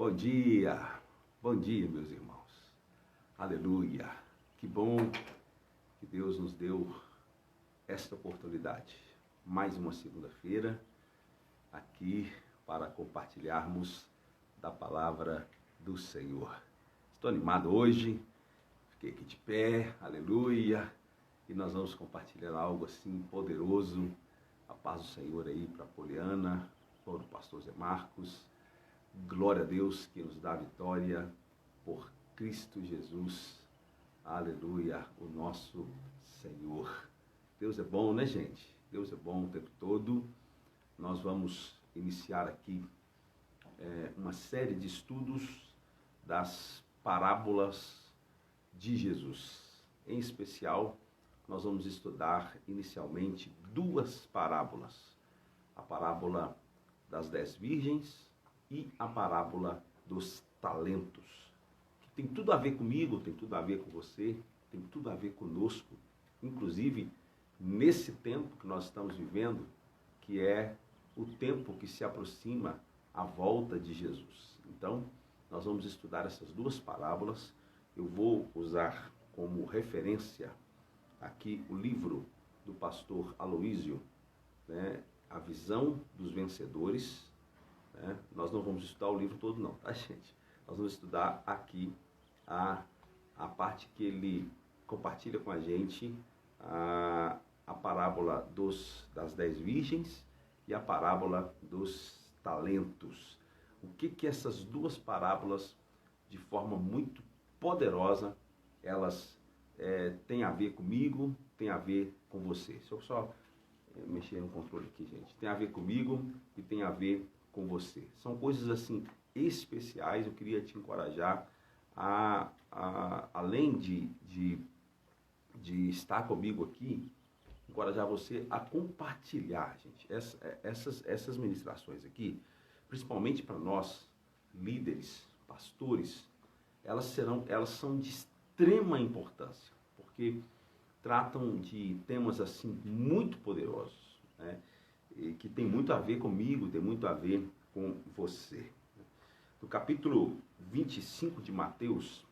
Bom dia, meus irmãos. Aleluia. Que bom que Deus nos deu esta oportunidade. Mais uma segunda-feira aqui para compartilharmos da palavra do Senhor. Estou animado hoje, fiquei aqui de pé, aleluia, e nós vamos compartilhar algo assim poderoso. A paz do Senhor aí para a Poliana, para o pastor Zé Marcos. Glória a Deus que nos dá a vitória por Cristo Jesus. Aleluia, o nosso Senhor. Deus é bom, né, gente? Deus é bom o tempo todo. Nós vamos iniciar aqui uma série de estudos das parábolas de Jesus. Em especial, nós vamos estudar inicialmente duas parábolas. A parábola das 10 virgens e a parábola dos talentos, que tem tudo a ver comigo, tem tudo a ver com você, tem tudo a ver conosco, inclusive nesse tempo que nós estamos vivendo, que é o tempo que se aproxima à volta de Jesus. Então, nós vamos estudar essas duas parábolas. Eu vou usar como referência aqui o livro do pastor Aloísio, né? A Visão dos Vencedores. Nós não vamos estudar o livro todo não, tá, gente? Nós vamos estudar aqui a parte que ele compartilha com a gente, a parábola das 10 virgens e a parábola dos talentos. O que essas duas parábolas, de forma muito poderosa, elas têm a ver comigo, têm a ver com você. Deixa eu só mexer no controle aqui, gente. Tem a ver comigo e tem a ver com você. São coisas assim especiais. Eu queria te encorajar além de estar comigo aqui, encorajar você a compartilhar, gente, essas ministrações aqui, principalmente para nós líderes, pastores. Elas são de extrema importância, porque tratam de temas assim muito poderosos, né? E que tem muito a ver comigo, tem muito a ver com você. No capítulo 25 de Mateus,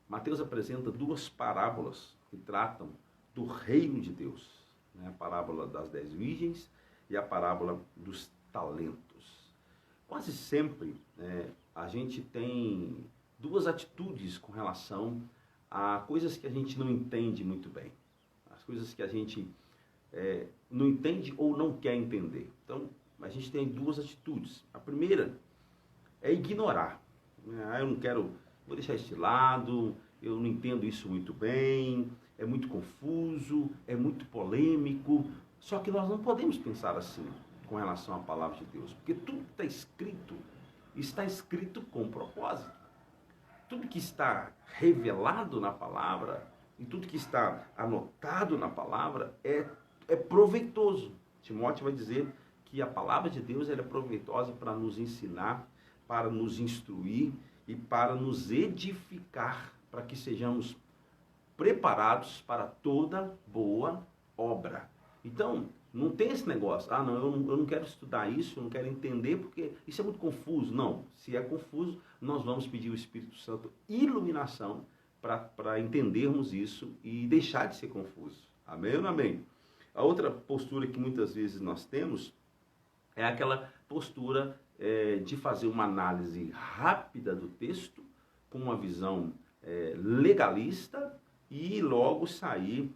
Mateus apresenta duas parábolas que tratam do reino de Deus, né? A parábola das 10 virgens e a parábola dos talentos. Quase sempre a gente tem duas atitudes com relação a coisas que a gente não entende muito bem, as coisas que a gente não entende ou não quer entender. Então, a gente tem duas atitudes. A primeira é ignorar. Eu não quero, vou deixar isso de lado, eu não entendo isso muito bem, é muito confuso, é muito polêmico. Só que nós não podemos pensar assim com relação à palavra de Deus, porque tudo que está escrito com propósito. Tudo que está revelado na palavra e tudo que está anotado na palavra é proveitoso. Timóteo vai dizer que a palavra de Deus ela é proveitosa para nos ensinar, para nos instruir e para nos edificar, para que sejamos preparados para toda boa obra. Então, não tem esse negócio, eu não quero estudar isso, eu não quero entender, porque isso é muito confuso. Não, se é confuso, nós vamos pedir ao Espírito Santo iluminação para entendermos isso e deixar de ser confuso. Amém ou não amém? A outra postura que muitas vezes nós temos é aquela postura de fazer uma análise rápida do texto, com uma visão legalista e logo sair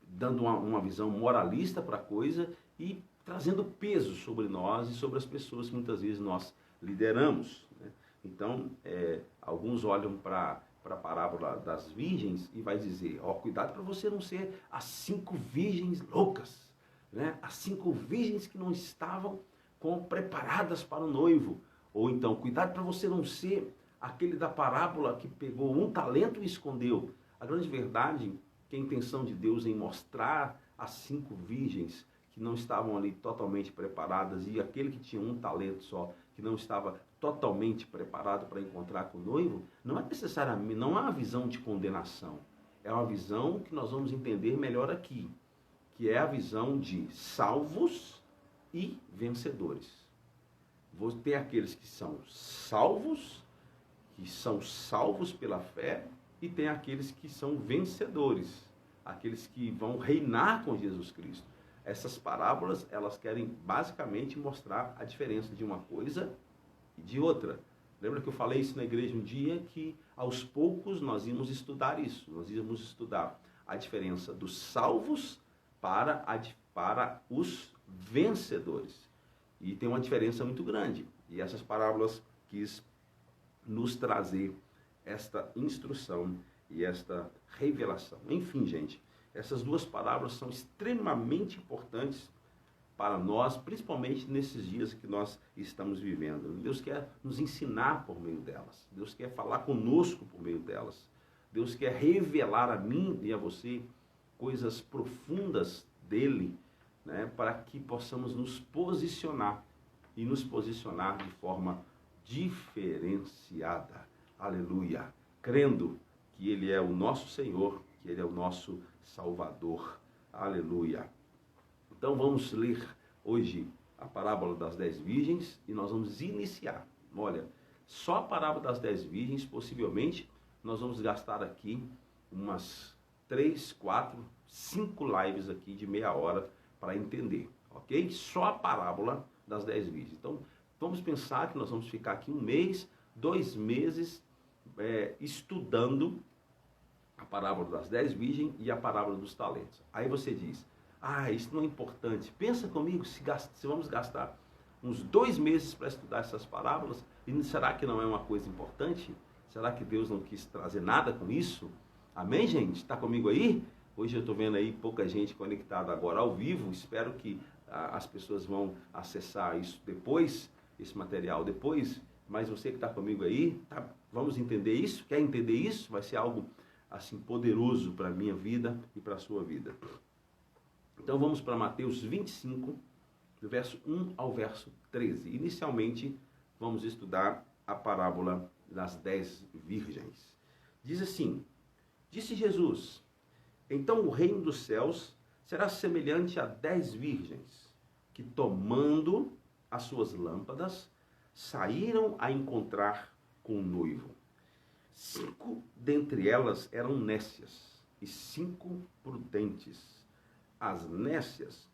dando uma visão moralista para a coisa e trazendo peso sobre nós e sobre as pessoas que muitas vezes nós lideramos, né? Então, alguns olham para a parábola das virgens e vai dizer, cuidado para você não ser as 5 virgens loucas, né? As 5 virgens que não estavam preparadas para o noivo. Ou então, cuidado para você não ser aquele da parábola que pegou 1 talento e escondeu. A grande verdade que a intenção de Deus em mostrar as 5 virgens que não estavam ali totalmente preparadas e aquele que tinha 1 talento só, que não estava totalmente preparado para encontrar com o noivo, não é necessariamente, não é uma visão de condenação, é uma visão que nós vamos entender melhor aqui, que é a visão de salvos e vencedores. Tem aqueles que são salvos pela fé, e tem aqueles que são vencedores, aqueles que vão reinar com Jesus Cristo. Essas parábolas, elas querem basicamente mostrar a diferença de uma coisa e de outra. Lembra que eu falei isso na igreja um dia, que aos poucos nós íamos estudar isso, nós íamos estudar a diferença dos salvos para os vencedores. E tem uma diferença muito grande. E essas parábolas quis nos trazer esta instrução e esta revelação. Enfim, gente, essas duas parábolas são extremamente importantes para nós, principalmente nesses dias que nós estamos vivendo. Deus quer nos ensinar por meio delas. Deus quer falar conosco por meio delas. Deus quer revelar a mim e a você coisas profundas dele, né, para que possamos nos posicionar e nos posicionar de forma diferenciada. Aleluia. Crendo que ele é o nosso Senhor, que ele é o nosso Salvador. Aleluia. Então vamos ler hoje a parábola das 10 virgens e nós vamos iniciar. Olha, só a parábola das 10 virgens, possivelmente, nós vamos gastar aqui umas 3, 4, 5 lives aqui de meia hora para entender, ok? Só a parábola das 10 virgens. Então, vamos pensar que nós vamos ficar aqui 1 mês, 2 meses, estudando a parábola das 10 virgens e a parábola dos talentos. Aí você diz, isso não é importante. Pensa comigo, se vamos gastar uns 2 meses para estudar essas parábolas, e será que não é uma coisa importante? Será que Deus não quis trazer nada com isso? Amém, gente? Está comigo aí? Hoje eu estou vendo aí pouca gente conectada agora ao vivo. Espero que as pessoas vão acessar isso depois, esse material depois. Mas você que está comigo aí, vamos entender isso? Quer entender isso? Vai ser algo assim poderoso para a minha vida e para a sua vida. Então vamos para Mateus 25, do verso 1 ao verso 13. Inicialmente, vamos estudar a parábola das 10 virgens. Diz assim, disse Jesus, então o reino dos céus será semelhante a 10 virgens, que tomando as suas lâmpadas, saíram a encontrar com o noivo. 5 dentre elas eram nécias e 5 prudentes. As nécias,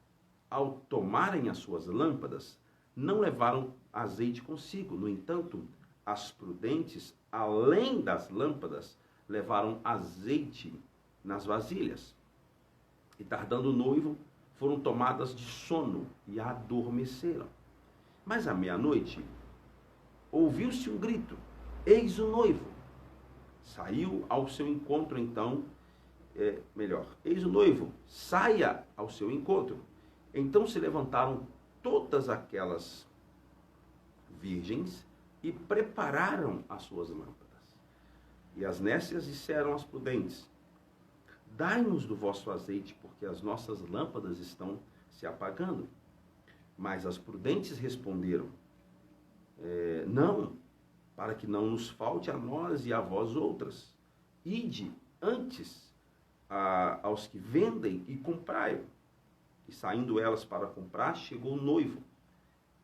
ao tomarem as suas lâmpadas, não levaram azeite consigo. No entanto, as prudentes, além das lâmpadas, levaram azeite nas vasilhas. E tardando o noivo, foram tomadas de sono e adormeceram. Mas à meia-noite, ouviu-se um grito, eis o noivo. Saiu ao seu encontro então, eis o noivo, saia ao seu encontro. Então se levantaram todas aquelas virgens e prepararam as suas lâmpadas. E as nécias disseram às prudentes, dai-nos do vosso azeite, porque as nossas lâmpadas estão se apagando. Mas as prudentes responderam, não, para que não nos falte a nós e a vós outras. Ide antes aos que vendem e comprai. E saindo elas para comprar, chegou o noivo.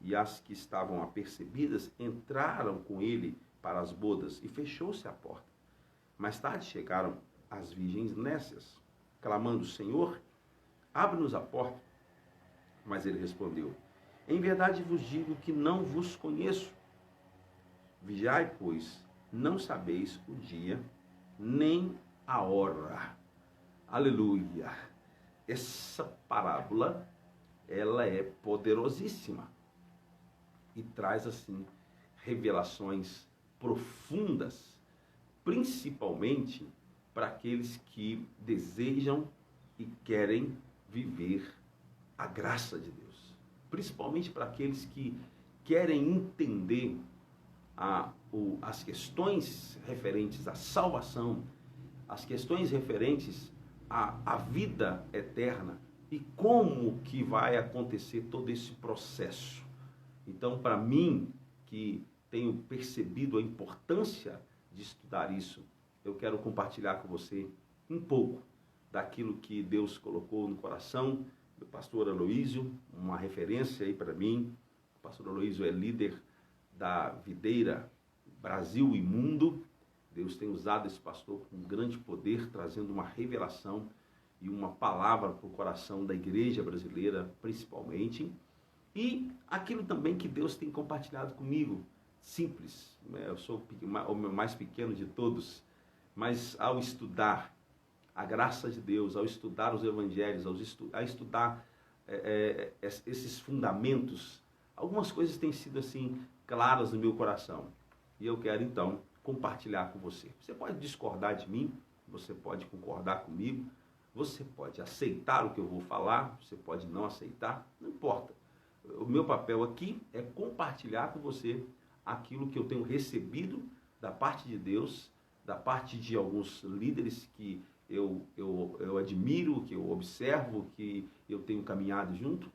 E as que estavam apercebidas entraram com ele para as bodas e fechou-se a porta. Mais tarde chegaram as virgens nécias, clamando, Senhor, abre-nos a porta. Mas ele respondeu, em verdade vos digo que não vos conheço. Vigiai, pois, não sabeis o dia, nem a hora. Aleluia! Essa parábola, ela é poderosíssima. E traz, assim, revelações profundas, principalmente para aqueles que desejam e querem viver a graça de Deus. Principalmente para aqueles que querem entender as questões referentes à salvação, as questões referentes à vida eterna e como que vai acontecer todo esse processo. Então, para mim, que tenho percebido a importância de estudar isso, eu quero compartilhar com você um pouco daquilo que Deus colocou no coração do pastor Aloísio, uma referência aí para mim, O pastor Aloysio é líder da Videira Brasil e Mundo. Deus tem usado esse pastor com grande poder, trazendo uma revelação e uma palavra para o coração da igreja brasileira, principalmente. E aquilo também que Deus tem compartilhado comigo, simples. Eu sou o mais pequeno de todos, mas ao estudar a graça de Deus, ao estudar os evangelhos, a estudar esses fundamentos, algumas coisas têm sido assim claras no meu coração. E eu quero então compartilhar com você. Você pode discordar de mim, você pode concordar comigo, você pode aceitar o que eu vou falar, você pode não aceitar, não importa. O meu papel aqui é compartilhar com você aquilo que eu tenho recebido da parte de Deus, da parte de alguns líderes que eu admiro, que eu observo, que eu tenho caminhado junto.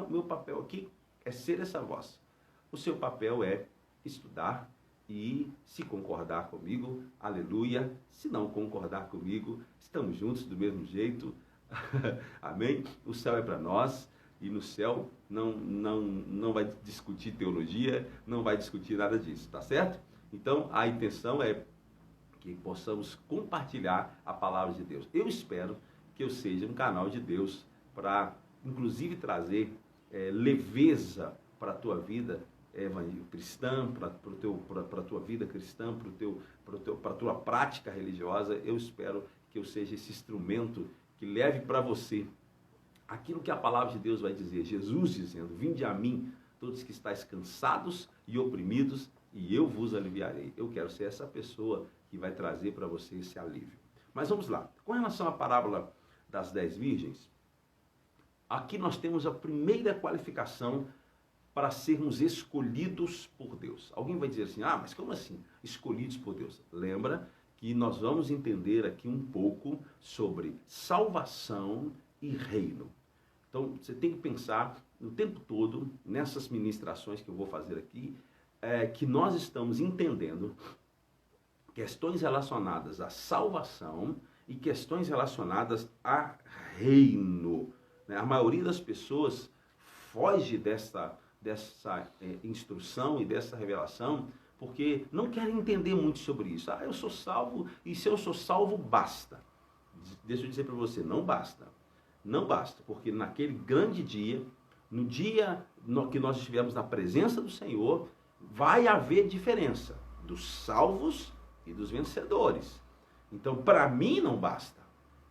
Meu papel aqui é ser essa voz. O seu papel é estudar e, se concordar comigo, aleluia. Se não concordar comigo, estamos juntos do mesmo jeito. Amém? O céu é para nós. E no céu não vai discutir teologia, não vai discutir nada disso, tá certo? Então, a intenção é que possamos compartilhar a palavra de Deus. Eu espero que eu seja um canal de Deus para, inclusive, trazer leveza para a tua vida cristã, para a tua vida cristã, para a tua prática religiosa. Eu espero que eu seja esse instrumento que leve para você aquilo que a palavra de Deus vai dizer. Jesus dizendo: vinde a mim, todos que estáis cansados e oprimidos, e eu vos aliviarei. Eu quero ser essa pessoa que vai trazer para você esse alívio. Mas vamos lá. Com relação à parábola das 10 virgens, aqui nós temos a primeira qualificação para sermos escolhidos por Deus. Alguém vai dizer assim: ah, mas como assim? Escolhidos por Deus. Lembra que nós vamos entender aqui um pouco sobre salvação e reino. Então, você tem que pensar o tempo todo, nessas ministrações que eu vou fazer aqui, que nós estamos entendendo questões relacionadas à salvação e questões relacionadas a reino. A maioria das pessoas foge dessa instrução e dessa revelação porque não querem entender muito sobre isso. Ah, eu sou salvo e se eu sou salvo, basta. Deixa eu dizer para você, não basta. Não basta, porque naquele grande dia, no dia que nós estivermos na presença do Senhor, vai haver diferença dos salvos e dos vencedores. Então, para mim não basta.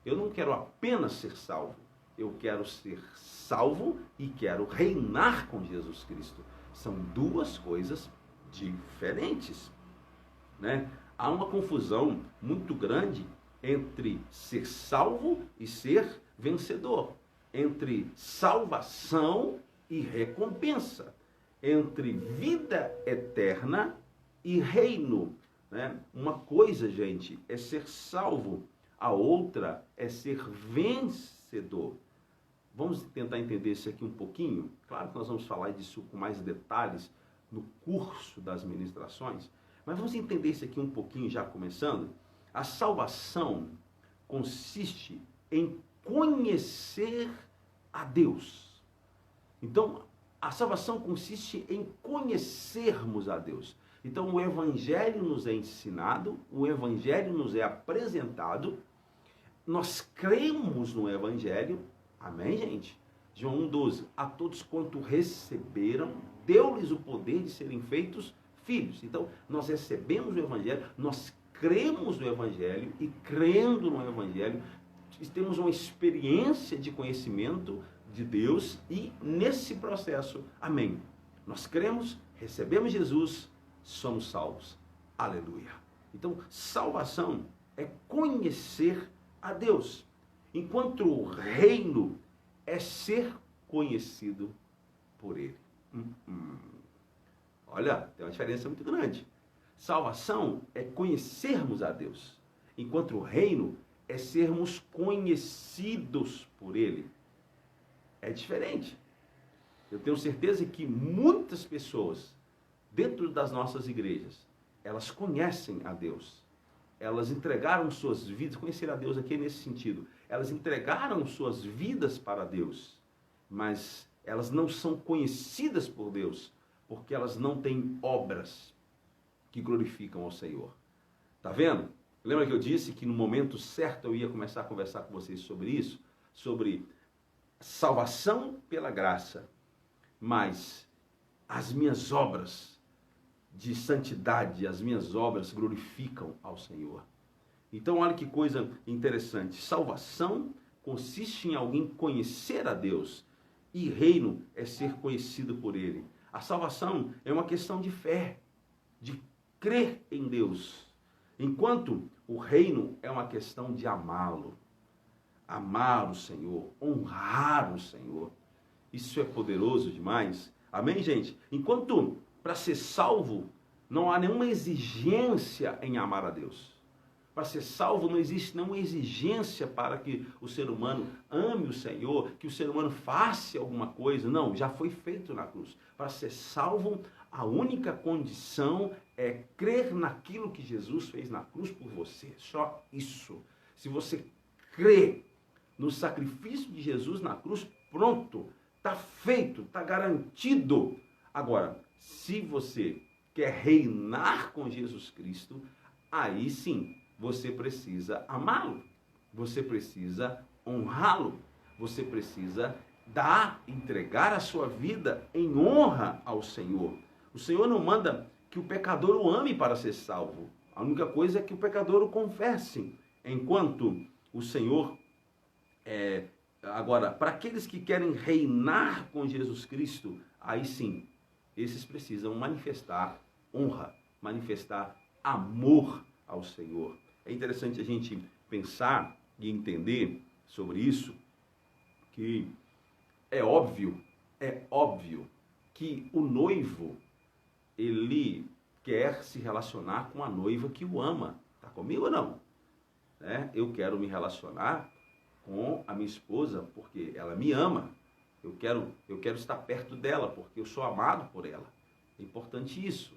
Eu não quero apenas ser salvo. Eu quero ser salvo e quero reinar com Jesus Cristo. São duas coisas diferentes, né? Há uma confusão muito grande entre ser salvo e ser vencedor, entre salvação e recompensa, entre vida eterna e reino, né? Uma coisa, gente, é ser salvo, a outra é ser vencedor. Vamos tentar entender isso aqui um pouquinho? Claro que nós vamos falar disso com mais detalhes no curso das ministrações, mas vamos entender isso aqui um pouquinho já começando. A salvação consiste em conhecer a Deus. Então, a salvação consiste em conhecermos a Deus. Então, o Evangelho nos é ensinado, o Evangelho nos é apresentado, nós cremos no Evangelho, amém, gente? João 1,12, a todos quanto receberam, deu-lhes o poder de serem feitos filhos. Então, nós recebemos o Evangelho, nós cremos no Evangelho e crendo no Evangelho, temos uma experiência de conhecimento de Deus e nesse processo, amém, nós cremos, recebemos Jesus, somos salvos. Aleluia. Então, salvação é conhecer a Deus, enquanto o reino é ser conhecido por Ele. Olha, tem uma diferença muito grande. Salvação é conhecermos a Deus, enquanto o reino é sermos conhecidos por Ele. É diferente. Eu tenho certeza que muitas pessoas dentro das nossas igrejas, elas conhecem a Deus. Elas entregaram suas vidas, conhecer a Deus aqui nesse sentido, elas entregaram suas vidas para Deus, mas elas não são conhecidas por Deus, porque elas não têm obras que glorificam ao Senhor. Tá vendo? Lembra que eu disse que no momento certo eu ia começar a conversar com vocês sobre isso? Sobre salvação pela graça, mas as minhas obras de santidade, as minhas obras glorificam ao Senhor. Então, olha que coisa interessante. Salvação consiste em alguém conhecer a Deus, e reino é ser conhecido por Ele. A salvação é uma questão de fé, de crer em Deus, enquanto o reino é uma questão de amá-lo. Amar o Senhor, honrar o Senhor. Isso é poderoso demais. Amém, gente? Enquanto para ser salvo não há nenhuma exigência em amar a Deus. Para ser salvo não existe nenhuma exigência para que o ser humano ame o Senhor, que o ser humano faça alguma coisa. Não, já foi feito na cruz. Para ser salvo, a única condição é crer naquilo que Jesus fez na cruz por você. Só isso. Se você crê no sacrifício de Jesus na cruz, pronto, está feito, está garantido. Agora, se você quer reinar com Jesus Cristo, aí sim, você precisa amá-lo, você precisa honrá-lo, você precisa entregar a sua vida em honra ao Senhor. O Senhor não manda que o pecador o ame para ser salvo. A única coisa é que o pecador o confesse. Enquanto o Senhor, agora, para aqueles que querem reinar com Jesus Cristo, aí sim, esses precisam manifestar honra, manifestar amor ao Senhor. É interessante a gente pensar e entender sobre isso, que é óbvio que o noivo, ele quer se relacionar com a noiva que o ama. Está comigo ou não? Eu quero me relacionar com a minha esposa porque ela me ama. Eu quero estar perto dela porque eu sou amado por ela. É importante isso.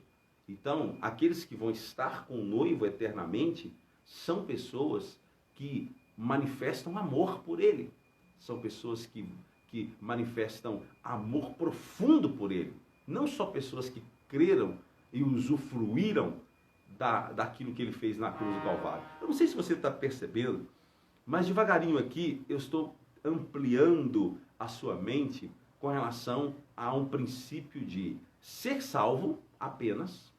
Então, aqueles que vão estar com o noivo eternamente são pessoas que manifestam amor por ele. São pessoas que manifestam amor profundo por ele. Não só pessoas que creram e usufruíram daquilo que ele fez na cruz do Calvário. Eu não sei se você está percebendo, mas devagarinho aqui eu estou ampliando a sua mente com relação a um princípio de ser salvo apenas,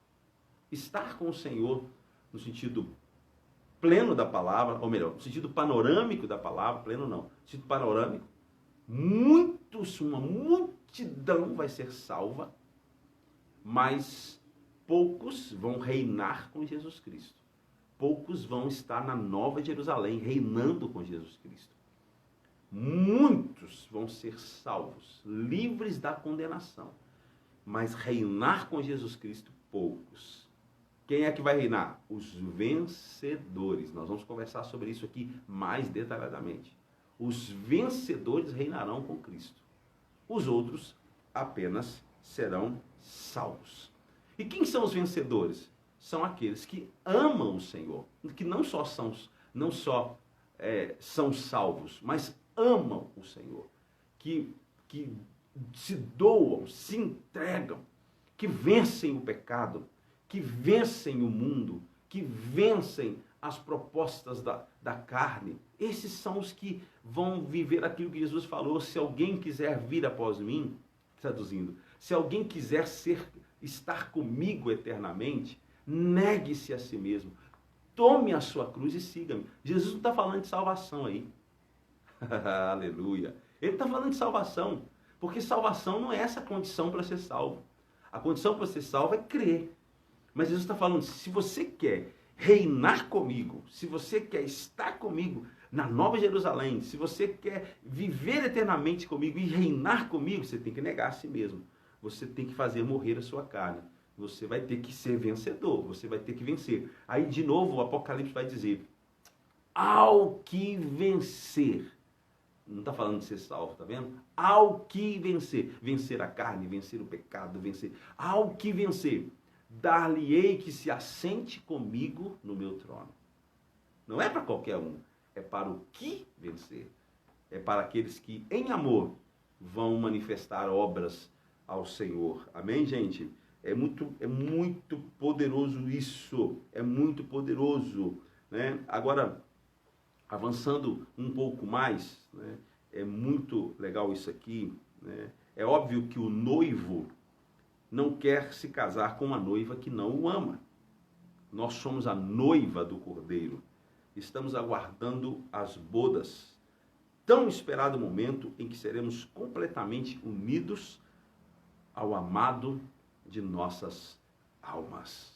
estar com o Senhor no sentido pleno da palavra, ou melhor, no sentido panorâmico da palavra, pleno não, no sentido panorâmico, uma multidão vai ser salva, mas poucos vão reinar com Jesus Cristo. Poucos vão estar na Nova Jerusalém, reinando com Jesus Cristo. Muitos vão ser salvos, livres da condenação, mas reinar com Jesus Cristo, poucos. Quem é que vai reinar? Os vencedores. Nós vamos conversar sobre isso aqui mais detalhadamente. Os vencedores reinarão com Cristo. Os outros apenas serão salvos. E quem são os vencedores? São aqueles que amam o Senhor, que não só são salvos, mas amam o Senhor, que se doam, se entregam, que vencem o pecado, que vencem o mundo, que vencem as propostas da carne. Esses são os que vão viver aquilo que Jesus falou: se alguém quiser vir após mim, traduzindo, se alguém quiser estar comigo eternamente, negue-se a si mesmo, tome a sua cruz e siga-me. Jesus não está falando de salvação aí. Aleluia. Ele está falando de salvação, porque salvação não é essa condição para ser salvo. A condição para ser salvo é crer. Mas Jesus está falando, se você quer reinar comigo, se você quer estar comigo na Nova Jerusalém, se você quer viver eternamente comigo e reinar comigo, você tem que negar a si mesmo. Você tem que fazer morrer a sua carne. Você vai ter que ser vencedor, você vai ter que vencer. Aí, de novo, o Apocalipse vai dizer, ao que vencer. Não está falando de ser salvo, tá vendo? Ao que vencer. Vencer a carne, vencer o pecado, vencer. Ao que vencer. Dar-lhe-ei que se assente comigo no meu trono. Não é para qualquer um. É para o que vencer. É para aqueles que, em amor, vão manifestar obras ao Senhor. Amém, gente? É muito poderoso isso, é muito poderoso, né? Agora, avançando um pouco mais, né? É muito legal isso aqui, né? É óbvio que o noivo não quer se casar com uma noiva que não o ama. Nós somos a noiva do Cordeiro. Estamos aguardando as bodas. Tão esperado momento em que seremos completamente unidos ao amado de nossas almas.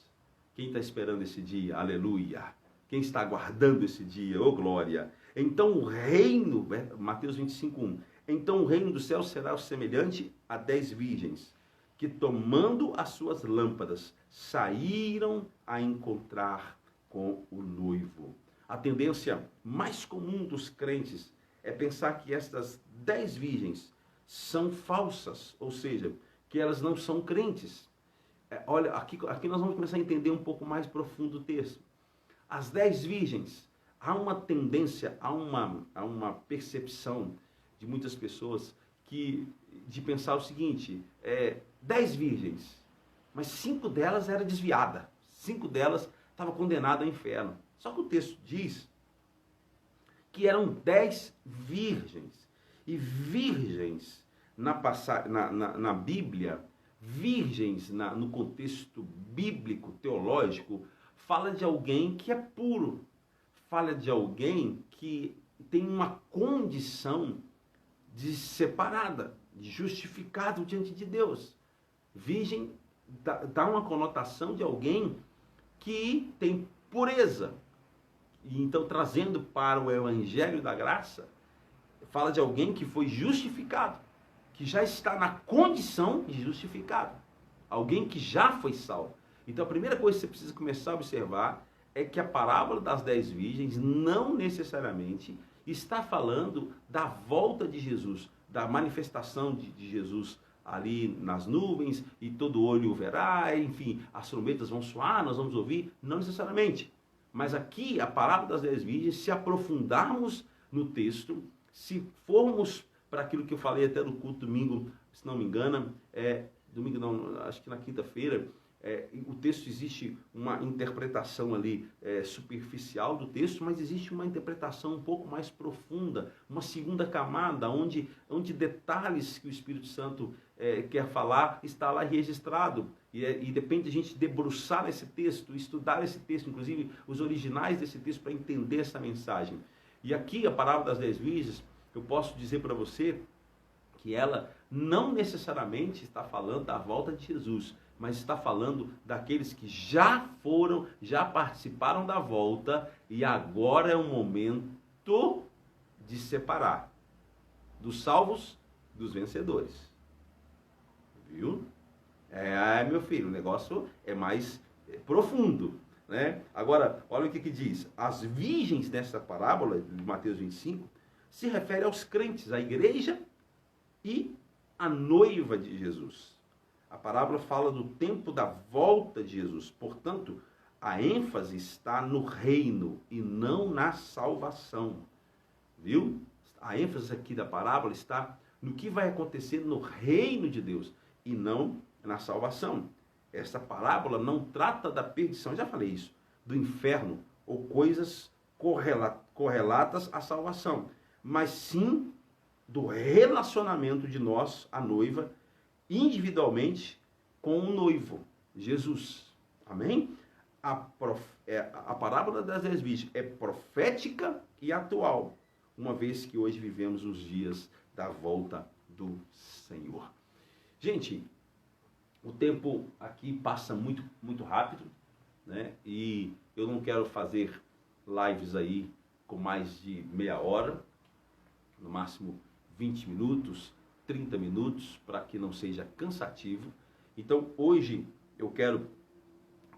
Quem está esperando esse dia? Aleluia! Quem está aguardando esse dia? Oh, glória! Então o reino, Mateus 25:1, então o reino do céu será semelhante a 10 virgens, que tomando as suas lâmpadas, saíram a encontrar com o noivo. A tendência mais comum dos crentes é pensar que estas 10 virgens são falsas, ou seja, que elas não são crentes. Olha, aqui nós vamos começar a entender um pouco mais profundo o texto. As 10 virgens, há uma tendência, há uma percepção de muitas pessoas de pensar o seguinte, 10 virgens, mas 5 delas eram desviadas, 5 delas estavam condenadas ao inferno. Só que o texto diz que eram 10 virgens. E virgens, na Bíblia, virgens no contexto bíblico, teológico, fala de alguém que é puro. Fala de alguém que tem uma condição de separada, de justificado diante de Deus. Virgem dá uma conotação de alguém que tem pureza. E então, trazendo para o Evangelho da Graça, fala de alguém que foi justificado, que já está na condição de justificado. Alguém que já foi salvo. Então, a primeira coisa que você precisa começar a observar é que a parábola das 10 virgens não necessariamente está falando da volta de Jesus, da manifestação de Jesus ali nas nuvens, e todo olho o verá, enfim, as trombetas vão soar, nós vamos ouvir, não necessariamente. Mas aqui, a parábola das 10 virgens, se aprofundarmos no texto, se formos para aquilo que eu falei até no culto domingo, se não me engano, domingo não, acho que na quinta-feira, o texto, existe uma interpretação ali superficial do texto, mas existe uma interpretação um pouco mais profunda, uma segunda camada, onde detalhes que o Espírito Santo quer falar, está lá registrado. E depende de a gente debruçar esse texto, estudar esse texto, inclusive os originais desse texto, para entender essa mensagem. E aqui, a parábola das 10 virgens, eu posso dizer para você que ela não necessariamente está falando da volta de Jesus, mas está falando daqueles que já participaram da volta, e agora é o momento de separar dos salvos dos vencedores. Viu? Meu filho, o negócio é mais profundo, né? Agora, olha o que diz. As virgens dessa parábola de Mateus 25 se refere aos crentes, à igreja e à noiva de Jesus. A parábola fala do tempo da volta de Jesus. Portanto, a ênfase está no reino e não na salvação. Viu? A ênfase aqui da parábola está no que vai acontecer no reino de Deus e não na salvação. Essa parábola não trata da perdição, já falei isso, do inferno ou coisas correlatas à salvação, mas sim do relacionamento de nós, a noiva, individualmente com o noivo, Jesus. Amém? A parábola das 10 virgens é profética e atual, uma vez que hoje vivemos os dias da volta do Senhor. Gente, o tempo aqui passa muito, muito rápido, né? E eu não quero fazer lives aí com mais de meia hora, no máximo 20 minutos, 30 minutos, para que não seja cansativo. Então, hoje eu quero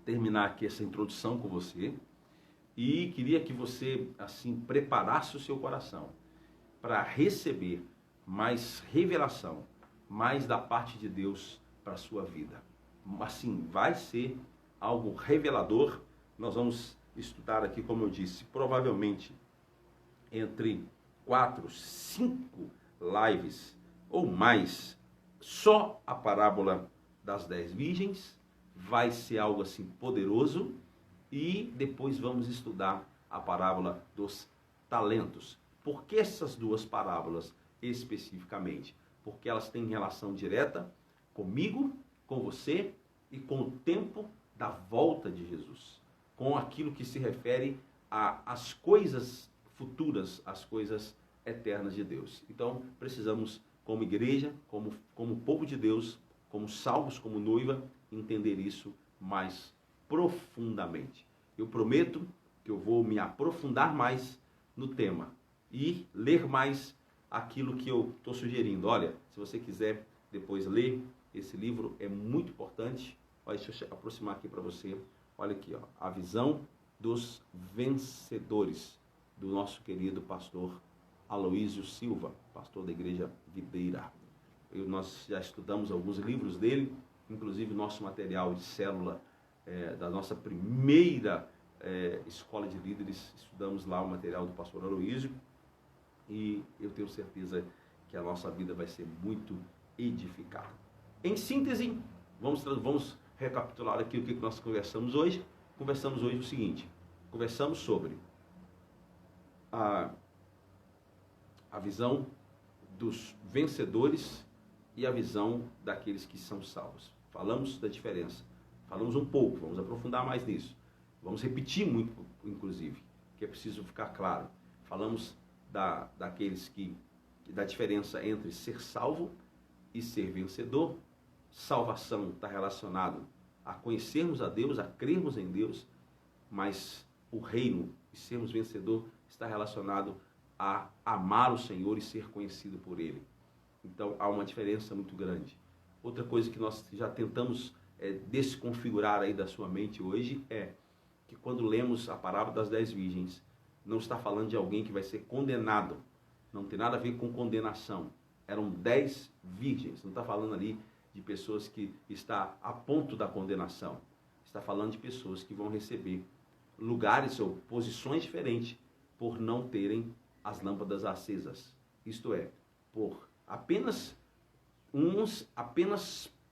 terminar aqui essa introdução com você e queria que você, assim, preparasse o seu coração para receber mais revelação, mais da parte de Deus para a sua vida. Assim, vai ser algo revelador. Nós vamos estudar aqui, como eu disse, provavelmente entre 4, 5 lives ou mais, só a parábola das 10 virgens vai ser algo assim poderoso, e depois vamos estudar a parábola dos talentos. Por que essas duas parábolas especificamente? Porque elas têm relação direta comigo, com você e com o tempo da volta de Jesus, com aquilo que se refere às coisas futuras, às coisas eternas de Deus. Então, precisamos, como igreja, como povo de Deus, como salvos, como noiva, entender isso mais profundamente. Eu prometo que eu vou me aprofundar mais no tema e ler mais aquilo que eu estou sugerindo. Olha, se você quiser depois ler esse livro, é muito importante. Olha, deixa eu aproximar aqui para você. Olha aqui, ó, A Visão dos Vencedores, do nosso querido pastor Aloísio Silva, pastor da Igreja Videira. Nós já estudamos alguns livros dele, inclusive nosso material de célula da nossa primeira escola de líderes, estudamos lá o material do pastor Aloísio, e eu tenho certeza que a nossa vida vai ser muito edificada. Em síntese, vamos recapitular aqui o que nós conversamos hoje. Conversamos hoje o seguinte: conversamos sobre a visão dos vencedores e a visão daqueles que são salvos. Falamos da diferença, falamos um pouco, vamos aprofundar mais nisso. Vamos repetir muito, inclusive, que é preciso ficar claro. Falamos daqueles da diferença entre ser salvo e ser vencedor. Salvação está relacionado a conhecermos a Deus, a crermos em Deus, mas o reino e sermos vencedor está relacionado a amar o Senhor e ser conhecido por Ele. Então há uma diferença muito grande. Outra coisa que nós já tentamos desconfigurar aí da sua mente hoje é que quando lemos a parábola das 10 virgens, não está falando de alguém que vai ser condenado. Não tem nada a ver com condenação. Eram 10 virgens. Não está falando ali de pessoas que estão a ponto da condenação. Está falando de pessoas que vão receber lugares ou posições diferentes por não terem as lâmpadas acesas. Isto é, por apenas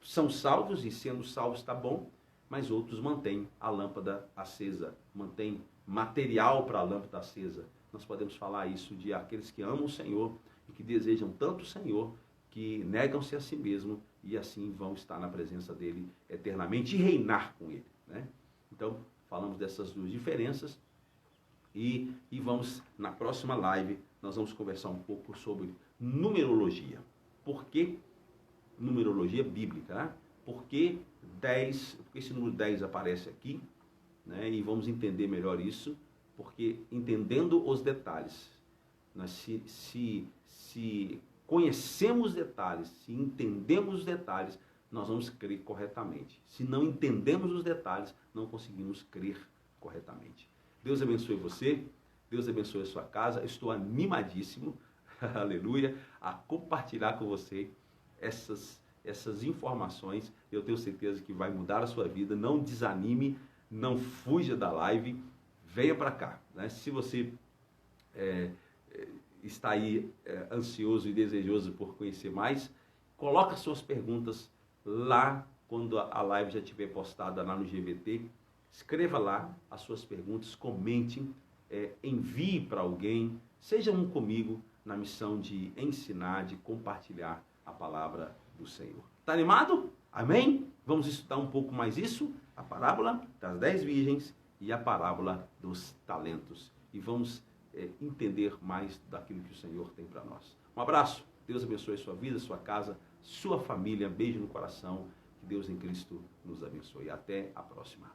são salvos, e sendo salvos está bom, mas outros mantêm a lâmpada acesa, mantêm material para a lâmpada acesa. Nós podemos falar isso de aqueles que amam o Senhor e que desejam tanto o Senhor, que negam-se a si mesmo e assim vão estar na presença dele eternamente e reinar com ele, né? Então, falamos dessas duas diferenças e vamos, na próxima live, nós vamos conversar um pouco sobre numerologia. Por que numerologia bíblica, né? Por que esse número 10 aparece aqui, né? E vamos entender melhor isso, porque entendendo os detalhes, nós se conhecemos os detalhes, se entendemos os detalhes, nós vamos crer corretamente. Se não entendemos os detalhes, não conseguimos crer corretamente. Deus abençoe você, Deus abençoe a sua casa. Estou animadíssimo, aleluia, a compartilhar com você essas informações. Eu tenho certeza que vai mudar a sua vida. Não desanime, não fuja da live, venha para cá, né? Se você está aí ansioso e desejoso por conhecer mais, coloca suas perguntas lá quando a live já estiver postada lá no GVT. Escreva lá as suas perguntas, comente, envie para alguém, seja um comigo na missão de ensinar, de compartilhar a palavra do Senhor. Está animado? Amém? Vamos estudar um pouco mais isso, a parábola das 10 virgens e a parábola dos talentos. E vamos entender mais daquilo que o Senhor tem para nós. Um abraço, Deus abençoe sua vida, sua casa, sua família, beijo no coração, que Deus em Cristo nos abençoe. Até a próxima.